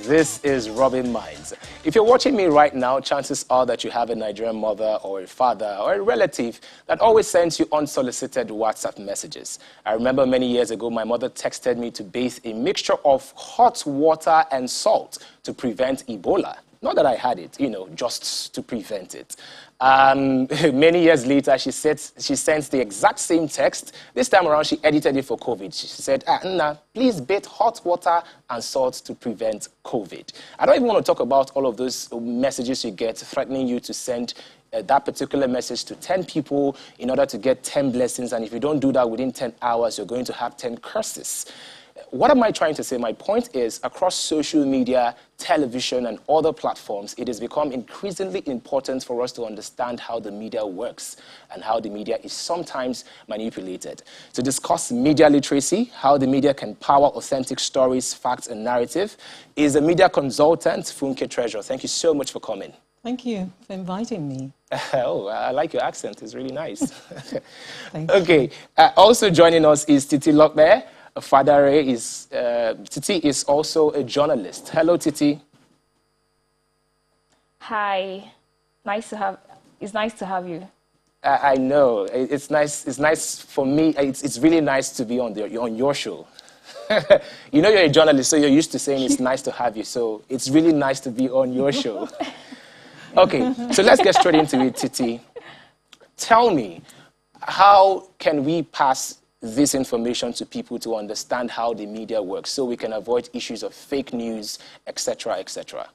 This is Robin Minds. If you're watching me right now, chances are that you have a Nigerian mother or a father or a relative that always sends you unsolicited WhatsApp messages. I remember many years ago, my mother texted me to bathe a mixture of hot water and salt to prevent Ebola. Not that I had it, just to prevent it. Many years later, she sends the exact same text. This time around, she edited it for COVID. She said, Nna, please bathe hot water and salt to prevent COVID. I don't even want to talk about all of those messages you get threatening you to send that particular message to 10 people in order to get 10 blessings. And if you don't do that within 10 hours, you're going to have 10 curses. What am I trying to say? My point is, across social media, television, and other platforms, it has become increasingly important for us to understand how the media works and how the media is sometimes manipulated. To discuss media literacy, how the media can power authentic stories, facts, and narrative, is a media consultant, Funke Treasure. Thank you so much for coming. Thank you for inviting me. Oh, I like your accent. It's really nice. Thank you. Okay. Also joining us is Titi Lockbear. Titi is also a journalist. Hello, Titi. Hi. It's nice to have you. I know. It's nice. It's nice for me. It's really nice to be on your show. You're a journalist, so you're used to saying it's nice to have you. So it's really nice to be on your show. Okay, so let's get straight into it, Titi. Tell me, how can we pass this information to people to understand how the media works so we can avoid issues of fake news, etc., etc.?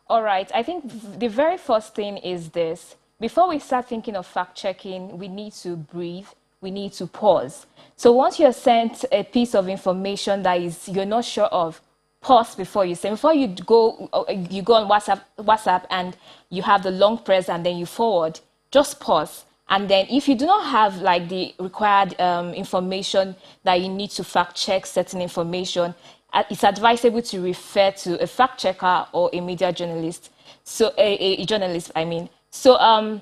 All right. I think the very first thing is this. Before we start thinking of fact-checking, we need to breathe. We need to pause. So once you're sent a piece of information that you're not sure of, pause before you say. Before you go on WhatsApp and you have the long press and then you forward, just pause. And then if you do not have like the required information that you need to fact check certain information, it's advisable to refer to a fact checker or a media journalist. So a journalist, I mean. So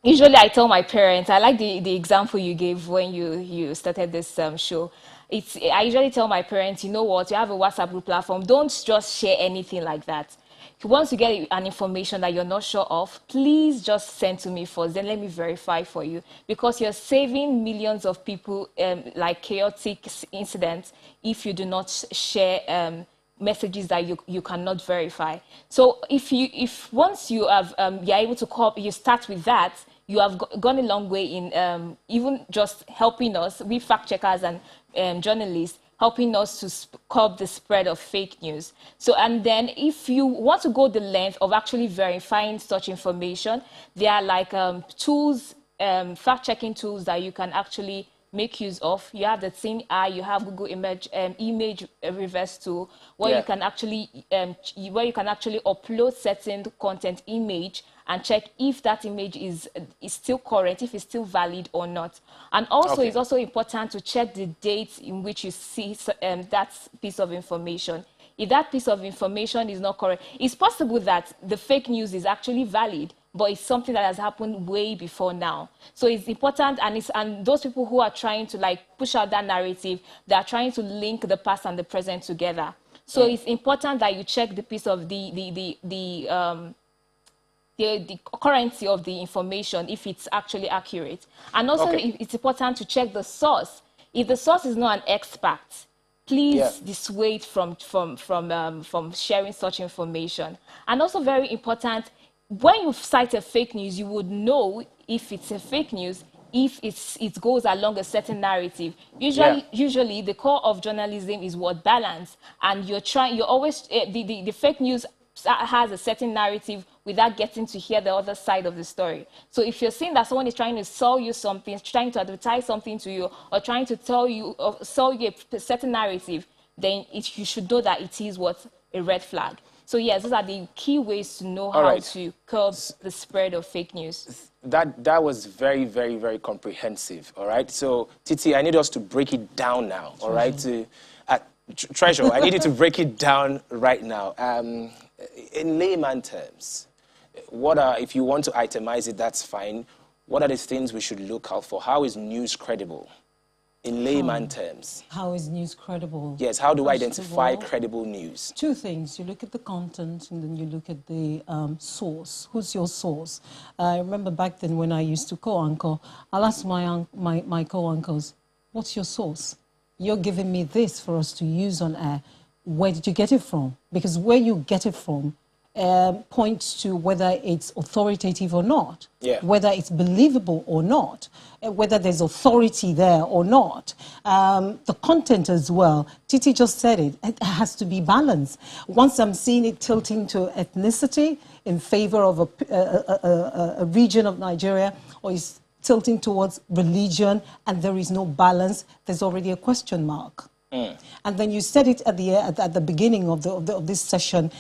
usually I tell my parents, I like the example you gave when you started this show. I usually tell my parents, you know what, you have a WhatsApp group platform, don't just share anything like that. Once you get an information that you're not sure of, please just send to me first. Then let me verify for you. Because you're saving millions of people like chaotic incidents if you do not share messages that you cannot verify. So if once you have you're able to you start with that, you have gone a long way in even just helping us, we fact checkers and journalists, helping us to curb the spread of fake news. So, and then if you want to go the length of actually verifying such information, there are like tools, fact-checking tools that you can actually make use of. You have the Thin Eye, you have Google image reverse tool, where you can actually upload certain content image and check if that image is still current, if it's still valid or not. And also, it's also important to check the date in which you see that piece of information. If that piece of information is not correct, it's possible that the fake news is actually valid, but it's something that has happened way before now. So it's important, and those people who are trying to like push out that narrative, they are trying to link the past and the present together. So it's important that you check the piece of the currency of the information, if it's actually accurate. And also, it's important to check the source. If the source is not an expert, please dissuade from sharing such information. And also very important, when you cite a fake news, you would know if it's a fake news, if it goes along a certain narrative. Usually the core of journalism is word balance, and you're always, the fake news has a certain narrative without getting to hear the other side of the story. So if you're seeing that someone is trying to sell you something, trying to advertise something to you, or trying to tell you or sell you a certain narrative, then you should know that it is a red flag. So yes, those are the key ways to know how to curb the spread of fake news. That was very, very, very comprehensive. All right. So Titi, I need us to break it down now. All right. Treasure, I need you to break it down right now. In layman terms, if you want to itemize it, that's fine. What are the things we should look out for? How is news credible? In layman terms. How is news credible? Yes, how do I First of identify all, credible news? Two things. You look at the content and then you look at the source. Who's your source? I remember back then when I used to co-anchor, I'll ask my co-anchors, what's your source? You're giving me this for us to use on air. Where did you get it from? Because where you get it from points to whether it's authoritative or not, whether it's believable or not, whether there's authority there or not. The content as well, Titi just said it, it has to be balanced. Once I'm seeing it tilting to ethnicity in favor of a region of Nigeria, or is tilting towards religion and there is no balance, there's already a question mark. And then you said it at the beginning of this session,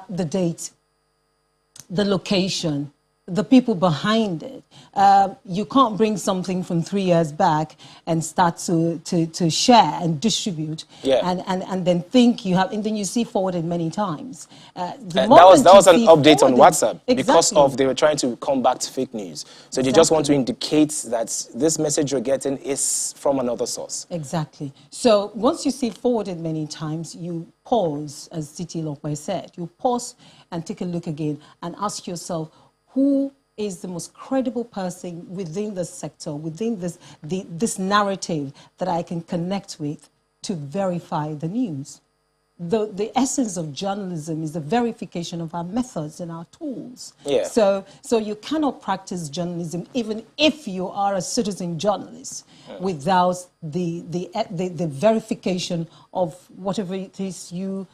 the date, the location, the people behind it. You can't bring something from 3 years back and start to share and distribute and then think you have, and then you see forwarded many times. That was an update on WhatsApp because of they were trying to combat fake news. So they just want to indicate that this message you're getting is from another source. Exactly. So once you see forwarded many times, you pause, as Titi Lokwe said, you pause and take a look again and ask yourself, who is the most credible person within the sector, within this narrative that I can connect with to verify the news? The essence of journalism is the verification of our methods and our tools. So you cannot practice journalism even if you are a citizen journalist without the verification of whatever it is you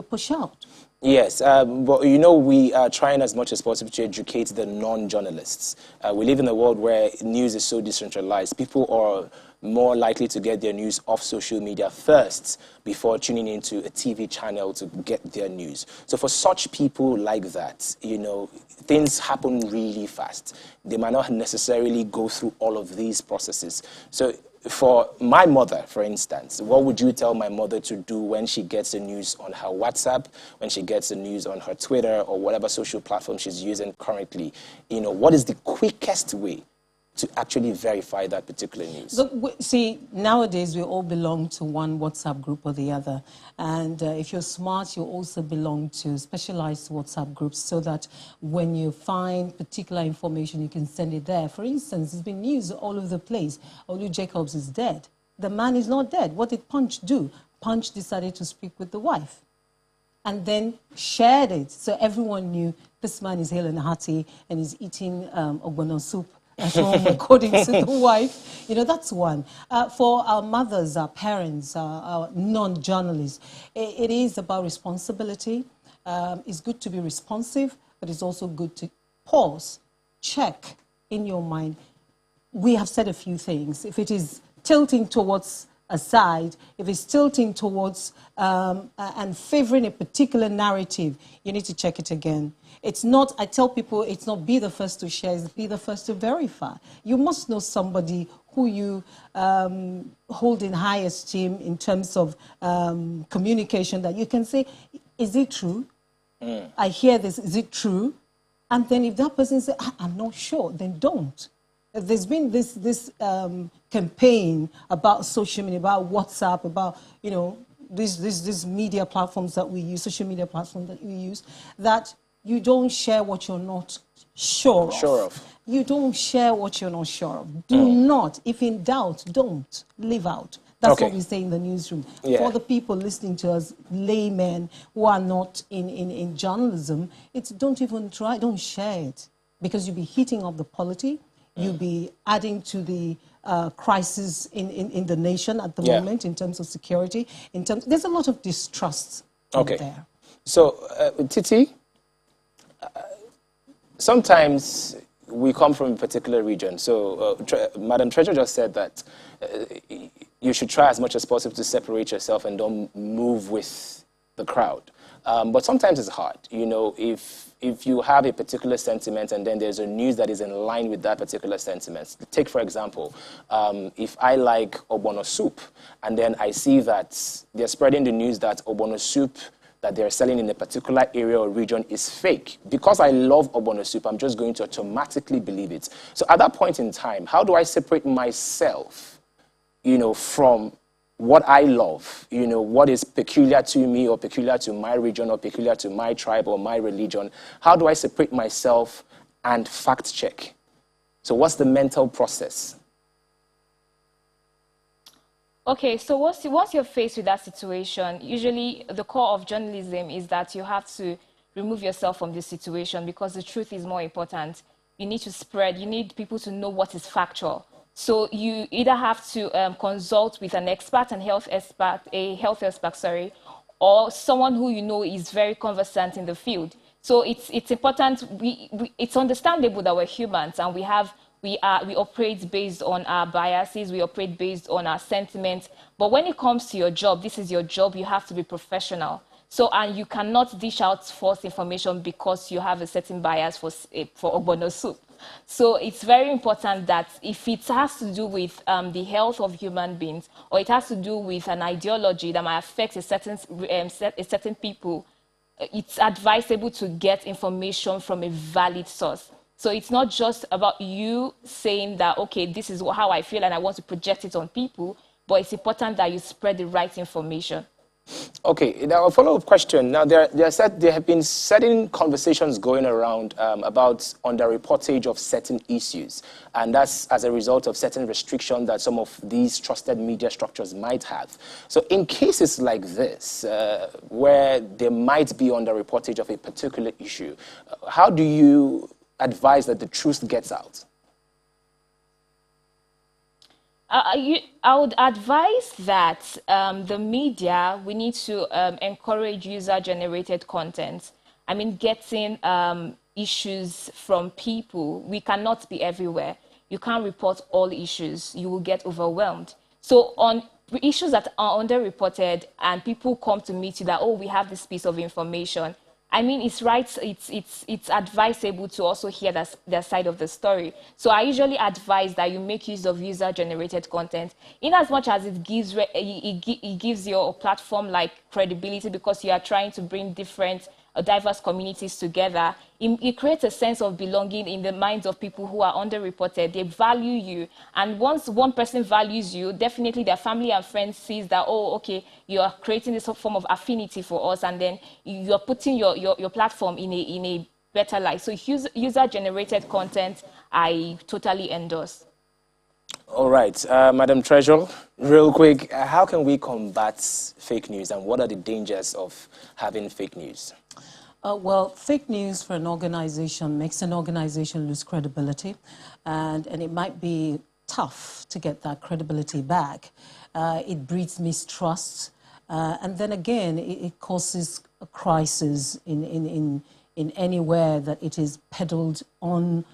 push out. Yes, but you know, we are trying as much as possible to educate the non-journalists. We live in a world where news is so decentralized. People are more likely to get their news off social media first before tuning into a TV channel to get their news. So for such people like that, you know, things happen really fast. They might not necessarily go through all of these processes. So for my mother, for instance, what would you tell my mother to do when she gets the news on her WhatsApp, when she gets the news on her Twitter or whatever social platform she's using currently? You know, what is the quickest way to actually verify that particular news? Look, see, nowadays we all belong to one WhatsApp group or the other. And if you're smart, you also belong to specialized WhatsApp groups so that when you find particular information, you can send it there. For instance, there's been news all over the place. Olu Jacobs is dead. The man is not dead. What did Punch do? Punch decided to speak with the wife and then shared it. So everyone knew this man is hale and hearty and is eating ogbono soup at home, according to the wife. You know, that's one. For our mothers, our parents, our non-journalists, it is about responsibility. It's good to be responsive, but it's also good to pause, check in your mind. We have said a few things. If it is tilting towards a side, if it's tilting towards and favoring a particular narrative, you need to check it again. It's not, I tell people, it's not be the first to share, it's be the first to verify. You must know somebody who you hold in high esteem in terms of communication, that you can say, is it true? I hear this, is it true? And then if that person says, I'm not sure, then don't. There's been this campaign about social media, about WhatsApp, about, you know, these media platforms that we use, social media platforms that we use, that you don't share what you're not sure of. You don't share what you're not sure of. Do not. If in doubt, don't. Leave out. That's what we say in the newsroom. For the people listening to us, laymen who are not in journalism, it's don't even try, don't share it. Because you'll be heating up the polity. You'll be adding to the crisis in the nation at the moment in terms of security. There's a lot of distrust out there. So, Titi, sometimes we come from a particular region. So, Madam Treasurer just said that you should try as much as possible to separate yourself and don't move with the crowd. But sometimes it's hard. You know, if you have a particular sentiment and then there's a news that is in line with that particular sentiment. Take, for example, if I like ogbono soup and then I see that they're spreading the news that ogbono soup that they're selling in a particular area or region is fake. Because I love ogbono soup, I'm just going to automatically believe it. So at that point in time, how do I separate myself from what I love, what is peculiar to me or peculiar to my region or peculiar to my tribe or my religion? How do I separate myself and fact check? So what's the mental process? Okay, so once you're faced with that situation, usually the core of journalism is that you have to remove yourself from this situation because the truth is more important. You need to spread, you need people to know what is factual. So you either have to consult with an expert, a health expert, sorry, or someone who you know is very conversant in the field. So it's important. It's understandable that we're humans and we operate based on our biases, we operate based on our sentiments. But when it comes to your job, this is your job, you have to be professional. So, and you cannot dish out false information because you have a certain bias for ogbono soup. So it's very important that if it has to do with the health of human beings, or it has to do with an ideology that might affect a certain people, it's advisable to get information from a valid source. So it's not just about you saying that, okay, this is how I feel and I want to project it on people, but it's important that you spread the right information. Okay, now a follow-up question. Now, there have been certain conversations going around about underreportage of certain issues, and that's as a result of certain restrictions that some of these trusted media structures might have. So in cases like this, where there might be underreportage of a particular issue, how do you advise that the truth gets out? I would advise that the media, we need to encourage user-generated content. I mean, getting issues from people. We cannot be everywhere. You can't report all issues. You will get overwhelmed. So on issues that are underreported and people come to meet you that, oh, we have this piece of information, I mean, it's right. It's advisable to also hear their side of the story. So I usually advise that you make use of user-generated content, in as much as it gives your platform like credibility because you are trying to bring different diverse communities together. It creates a sense of belonging in the minds of people who are underreported. They value you, and once one person values you, definitely their family and friends sees that, oh, okay, you are creating this form of affinity for us, and then you're putting your platform in a better light. So user-generated content, I totally endorse. All right, Madam Treasurer, real quick, how can we combat fake news, and what are the dangers of having fake news? Well, fake news for an organization makes an organization lose credibility, and it might be tough to get that credibility back. It breeds mistrust, and then again, it causes a crisis in anywhere that it is peddled on.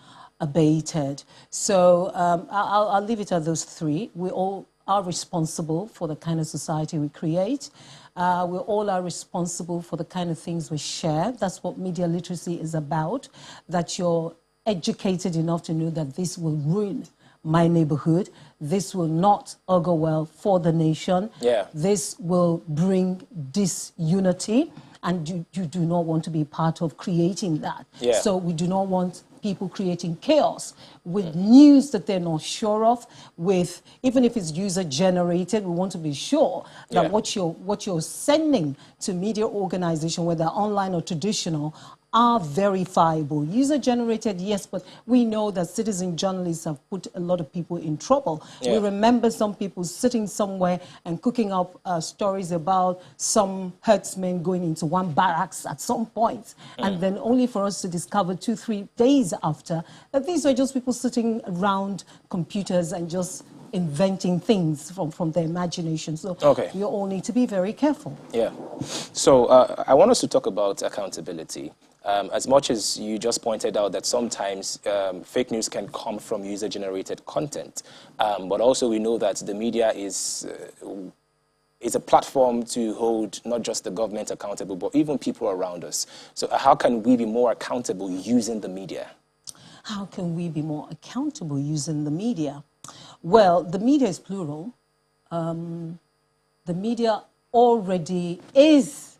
Abated. So I'll leave it at those three. We all are responsible for the kind of society we create. We all are responsible for the kind of things we share. That's what media literacy is about, that you're educated enough to know that this will ruin my neighborhood. This will not augur well for the nation. Yeah. This will bring disunity, and you do not want to be part of creating that. Yeah. So we do not want people creating chaos with news that they're not sure of, with, even if it's user generated, we want to be sure that what you're sending to media organization, whether online or traditional, are verifiable. User-generated, yes, but we know that citizen journalists have put a lot of people in trouble. Yeah. We remember some people sitting somewhere and cooking up stories about some herdsmen going into one barracks at some point, and then only for us to discover 2-3 days after that these are just people sitting around computers and just inventing things from their imagination. So we all need to be very careful. Yeah. So I want us to talk about accountability. As much as you just pointed out that sometimes fake news can come from user-generated content, but also we know that the media is a platform to hold not just the government accountable, but even people around us. So how can we be more accountable using the media? How can we be more accountable using the media? Well, the media is plural. The media already is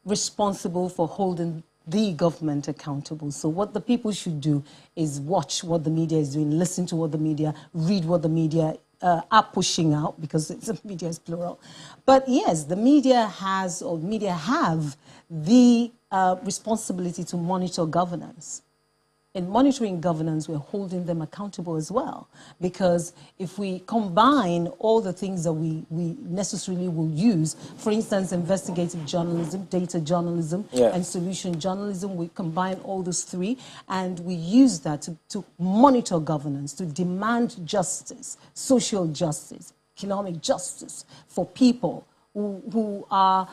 responsible for holding the government accountable. So what the people should do is watch what the media is doing, listen to what the media, read what the media are pushing out, because media is plural. But yes, the media has, or media have, the responsibility to monitor governance. In monitoring governance, we're holding them accountable as well. Because if we combine all the things that we necessarily will use, for instance, investigative journalism, data journalism, and solution journalism, we combine all those three, and we use that to monitor governance, to demand justice, social justice, economic justice for people who are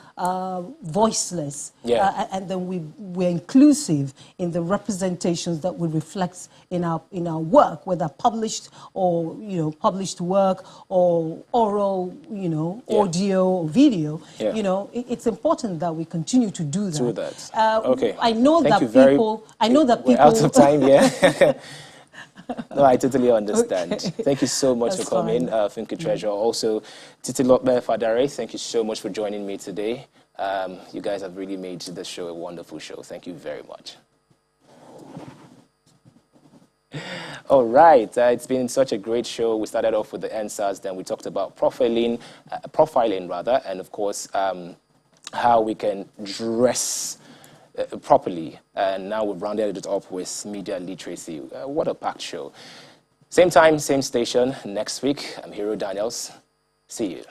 voiceless, and then we're inclusive in the representations that we reflect in our work, whether published or published work, or oral, audio or video. It's important that we continue to do that. Okay. I know that people. We're out of time. Yeah. No, I totally understand. Okay. Thank you so much for coming, Funke Treasure. Also, Titi Lokbe Fadare, thank you so much for joining me today. You guys have really made the show a wonderful show. Thank you very much. All right, it's been such a great show. We started off with the answers, then we talked about profiling, and of course, how we can dress properly, and now we've rounded it up with media literacy. What a packed show. Same time, same station next week. I'm Hero Daniels. See you.